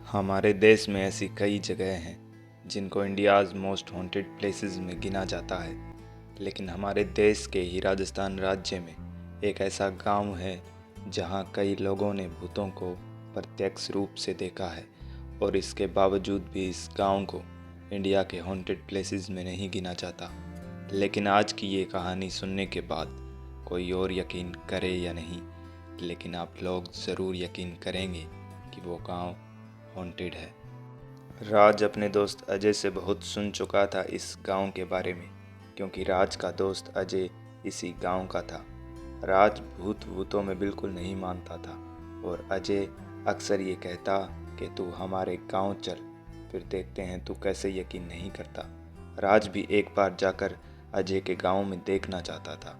हमारे देश में ऐसी कई जगह हैं जिनको इंडियाज़ मोस्ट हॉन्टेड प्लेसेस में गिना जाता है, लेकिन हमारे देश के ही राजस्थान राज्य में एक ऐसा गांव है जहां कई लोगों ने भूतों को प्रत्यक्ष रूप से देखा है और इसके बावजूद भी इस गांव को इंडिया के हॉन्टेड प्लेसेस में नहीं गिना जाता। लेकिन आज की ये कहानी सुनने के बाद कोई और यकीन करे या नहीं, लेकिन आप लोग ज़रूर यकीन करेंगे कि वो गांव हॉन्टेड है। राज अपने दोस्त अजय से बहुत सुन चुका था इस गांव के बारे में, क्योंकि राज का दोस्त अजय इसी गांव का था। राज भूतों में बिल्कुल नहीं मानता था और अजय अक्सर ये कहता कि तू हमारे गांव चल, फिर देखते हैं तू कैसे यकीन नहीं करता। राज भी एक बार जाकर अजय के गांव में देखना चाहता था।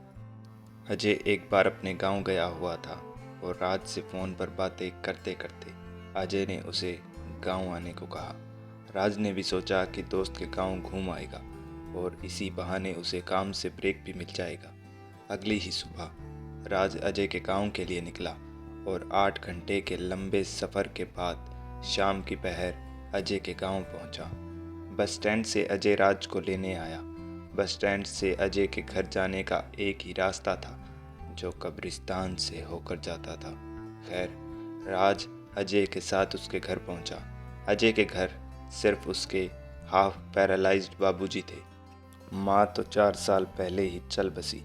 अजय एक बार अपने गांव गया हुआ था और राज से फ़ोन पर बातें करते करते अजय ने उसे गांव आने को कहा। राज ने भी सोचा कि दोस्त के गांव घूम आएगा और इसी बहाने उसे काम से ब्रेक भी मिल जाएगा। अगली ही सुबह राज अजय के गांव के लिए निकला और 8 घंटे के लंबे सफ़र के बाद शाम की पहर अजय के गांव पहुंचा। बस स्टैंड से अजय राज को लेने आया। बस स्टैंड से अजय के घर जाने का एक ही रास्ता था, जो कब्रिस्तान से होकर जाता था। खैर, राज अजय के साथ उसके घर पहुंचा। अजय के घर सिर्फ उसके हाफ पैरालाइज्ड बाबूजी थे। माँ तो 4 साल पहले ही चल बसी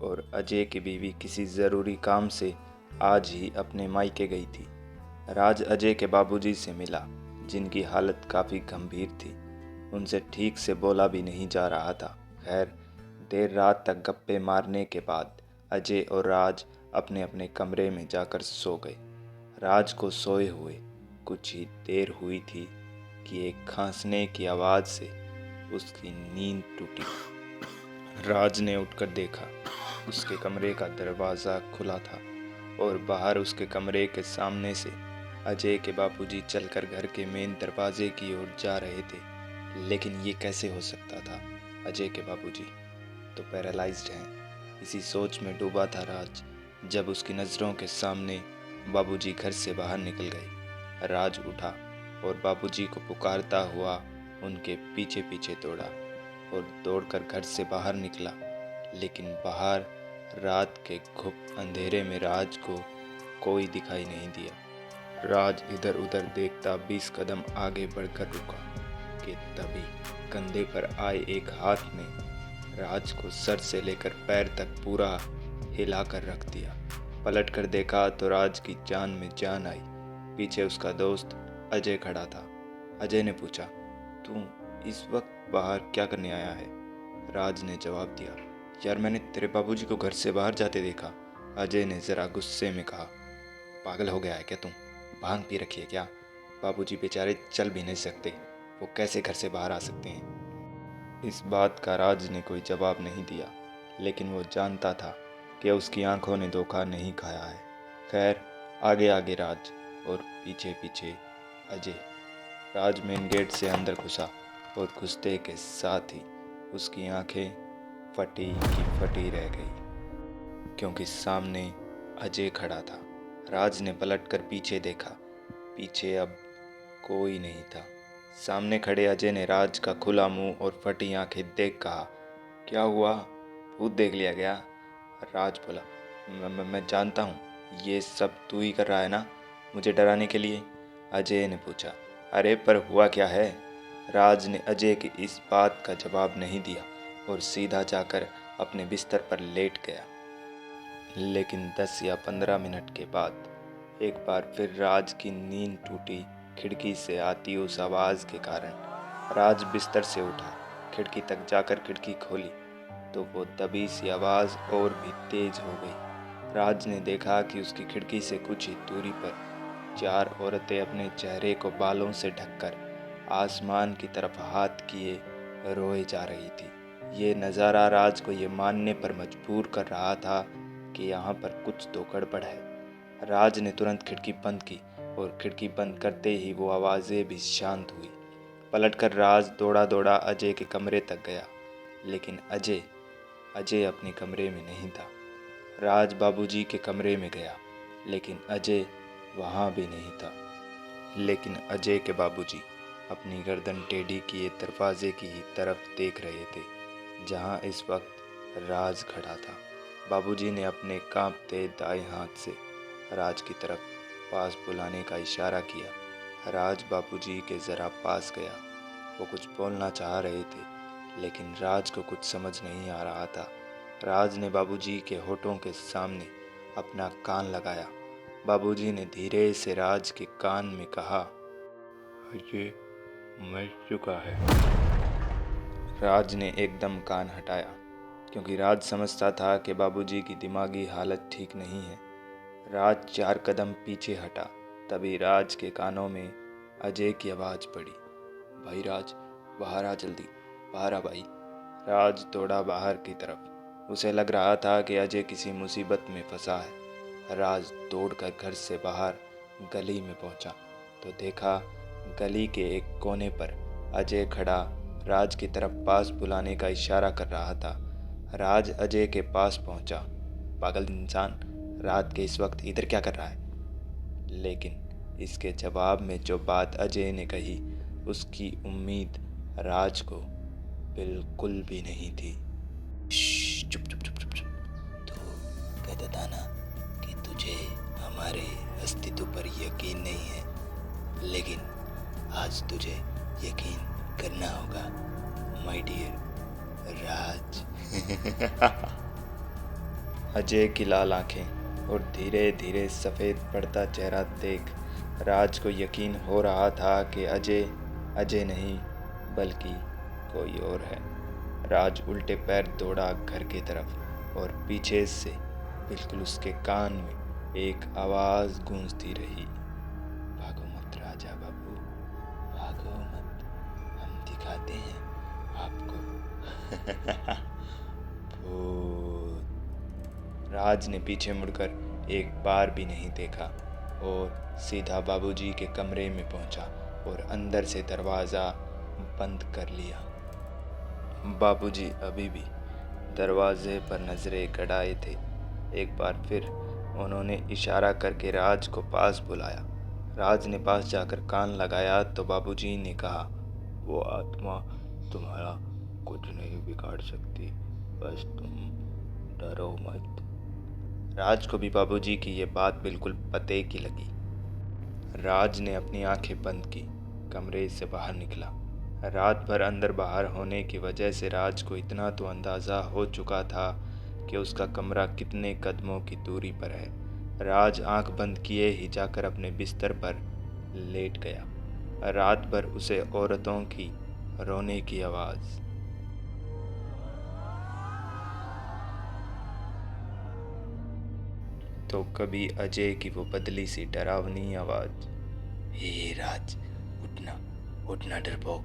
और अजय की बीवी किसी ज़रूरी काम से आज ही अपने मायके गई थी। राज अजय के बाबूजी से मिला, जिनकी हालत काफ़ी गंभीर थी। उनसे ठीक से बोला भी नहीं जा रहा था। खैर, देर रात तक गप्पे मारने के बाद अजय और राज अपने अपने कमरे में जाकर सो गए। राज को सोए हुए कुछ ही देर हुई थी कि एक खांसने की आवाज़ से उसकी नींद टूटी। राज ने उठकर देखा, उसके कमरे का दरवाज़ा खुला था और बाहर उसके कमरे के सामने से अजय के बाबूजी चलकर घर के मेन दरवाजे की ओर जा रहे थे। लेकिन ये कैसे हो सकता था? अजय के बाबूजी तो पैरालाइज्ड हैं। इसी सोच में डूबा था राज जब उसकी नज़रों के सामने बाबूजी घर से बाहर निकल गए। राज उठा और बाबूजी को पुकारता हुआ उनके पीछे पीछे दौड़ा और दौड़कर घर से बाहर निकला। लेकिन बाहर रात के घुप अंधेरे में राज को कोई दिखाई नहीं दिया। राज इधर उधर देखता 20 कदम आगे बढ़कर रुका कि तभी कंधे पर आए एक हाथ ने राज को सर से लेकर पैर तक पूरा हिलाकर रख दिया। पलट कर देखा तो राज की जान में जान आई। पीछे उसका दोस्त अजय खड़ा था। अजय ने पूछा, तू इस वक्त बाहर क्या करने आया है? राज ने जवाब दिया, यार मैंने तेरे बाबूजी को घर से बाहर जाते देखा। अजय ने ज़रा गुस्से में कहा, पागल हो गया है क्या तुम? भांग पी रखी है क्या? बाबूजी बेचारे चल भी नहीं सकते, वो कैसे घर से बाहर आ सकते हैं? इस बात का राज ने कोई जवाब नहीं दिया, लेकिन वो जानता था कि उसकी आंखों ने धोखा नहीं खाया है। खैर, आगे आगे राज और पीछे पीछे अजय। राज मेन गेट से अंदर घुसा और घुसते के साथ ही उसकी आंखें फटी की फटी रह गई, क्योंकि सामने अजय खड़ा था। राज ने पलटकर पीछे देखा। पीछे अब कोई नहीं था। सामने खड़े अजय ने राज का खुला मुंह और फटी आंखें देख कहा, क्या हुआ? भूत देख लिया क्या? राज बोला, मैं जानता हूँ ये सब तू ही कर रहा है ना, मुझे डराने के लिए। अजय ने पूछा, अरे पर हुआ क्या है? राज ने अजय की इस बात का जवाब नहीं दिया और सीधा जाकर अपने बिस्तर पर लेट गया। लेकिन 10 या 15 मिनट के बाद एक बार फिर राज की नींद टूटी। खिड़की से आती उस आवाज़ के कारण राज बिस्तर से उठा। खिड़की तक जाकर खिड़की खोली तो वो दबी सी आवाज़ और भी तेज हो गई। राज ने देखा कि उसकी खिड़की से कुछ ही दूरी पर 4 औरतें अपने चेहरे को बालों से ढककर आसमान की तरफ हाथ किए रोए जा रही थी। ये नज़ारा राज को ये मानने पर मजबूर कर रहा था कि यहाँ पर कुछ तो गड़बड़ है। राज ने तुरंत खिड़की बंद की और खिड़की बंद करते ही वो आवाज़ें भी शांत हुई। पलटकर राज दौड़ा दौड़ा अजय के कमरे तक गया, लेकिन अजय अपने कमरे में नहीं था। राज बाबूजी के कमरे में गया, लेकिन अजय वहाँ भी नहीं था। लेकिन अजय के बाबूजी अपनी गर्दन टेढ़ी किए दरवाजे की ही तरफ देख रहे थे, जहां इस वक्त राज खड़ा था। बाबूजी ने अपने कांपते दाएं हाथ से राज की तरफ पास बुलाने का इशारा किया। राज बाबूजी के ज़रा पास गया। वो कुछ बोलना चाह रहे थे, लेकिन राज को कुछ समझ नहीं आ रहा था। राज ने बाबूजी के होठों के सामने अपना कान लगाया। बाबूजी ने धीरे से राज के कान में कहा, अजय मर चुका है। राज ने एकदम कान हटाया, क्योंकि राज समझता था कि बाबूजी की दिमागी हालत ठीक नहीं है। राज 4 कदम पीछे हटा। तभी राज के कानों में अजय की आवाज़ पड़ी, भाई राज, बाहर आ जल्दी, बाहर आ भाई। राज दौड़ा बाहर की तरफ। उसे लग रहा था कि अजय किसी मुसीबत में फंसा है। राज दौड़कर घर से बाहर गली में पहुंचा तो देखा गली के एक कोने पर अजय खड़ा राज की तरफ पास बुलाने का इशारा कर रहा था। राज अजय के पास पहुंचा। पागल इंसान, रात के इस वक्त इधर क्या कर रहा है? लेकिन इसके जवाब में जो बात अजय ने कही, उसकी उम्मीद राज को बिल्कुल भी नहीं थी। चुप चुप चुप चुप चुप। तो कहता था ना कि तुझे हमारे अस्तित्व पर यकीन नहीं है, लेकिन आज तुझे यकीन करना होगा माय डियर राज। अजय की लाल आंखें और धीरे धीरे सफ़ेद पड़ता चेहरा देख राज को यकीन हो रहा था कि अजय नहीं बल्कि कोई और है। राज उल्टे पैर दौड़ा घर की तरफ और पीछे से बिल्कुल उसके कान में एक आवाज़ गूंजती रही, भागो मत राजा बाबू, भागो मत, हम दिखाते हैं आपको भूत। राज ने पीछे मुड़कर एक बार भी नहीं देखा और सीधा बाबूजी के कमरे में पहुंचा और अंदर से दरवाज़ा बंद कर लिया। बाबूजी अभी भी दरवाजे पर नज़रें गड़ाए थे। एक बार फिर उन्होंने इशारा करके राज को पास बुलाया। राज ने पास जाकर कान लगाया तो बाबूजी ने कहा, वो आत्मा तुम्हारा कुछ नहीं बिगाड़ सकती, बस तुम डरो मत। राज को भी बाबूजी की ये बात बिल्कुल पते की लगी। राज ने अपनी आंखें बंद की, कमरे से बाहर निकला। रात भर अंदर बाहर होने की वजह से राज को इतना तो अंदाज़ा हो चुका था कि उसका कमरा कितने कदमों की दूरी पर है। राज आंख बंद किए ही जाकर अपने बिस्तर पर लेट गया। रात भर उसे औरतों की रोने की आवाज़, तो कभी अजय की वो बदली सी डरावनी आवाज़, हे राज, उठना उठना डरपोक,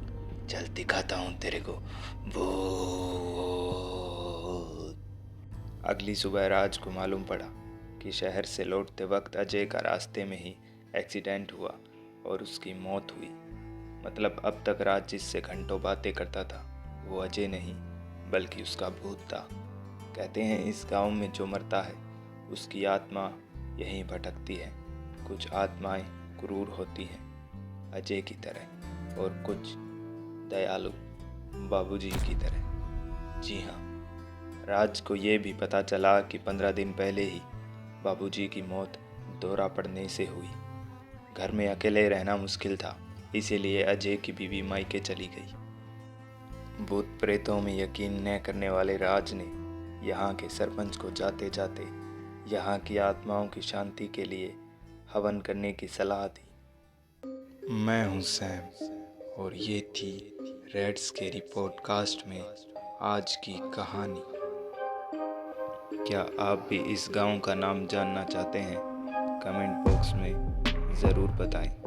चल दिखाता हूँ तेरे को भूत। अगली सुबह राज को मालूम पड़ा कि शहर से लौटते वक्त अजय का रास्ते में ही एक्सीडेंट हुआ और उसकी मौत हुई। मतलब अब तक राज जिससे घंटों बातें करता था वो अजय नहीं बल्कि उसका भूत था। कहते हैं इस गांव में जो मरता है उसकी आत्मा यहीं भटकती है। कुछ आत्माएं क्रूर होती हैं अजय की तरह और कुछ दयालु बाबूजी की तरह। जी हाँ, राज को ये भी पता चला कि 15 दिन पहले ही बाबूजी की मौत दौरा पड़ने से हुई। घर में अकेले रहना मुश्किल था, इसीलिए अजय की बीवी मायके चली गई। भूत प्रेतों में यकीन न करने वाले राज ने यहाँ के सरपंच को जाते जाते यहाँ की आत्माओं की शांति के लिए हवन करने की सलाह दी। मैं हूँ सैम और ये थी रेड स्केरी पॉडकास्ट में आज की कहानी। क्या आप भी इस गांव का नाम जानना चाहते हैं? कमेंट बॉक्स में ज़रूर बताएं।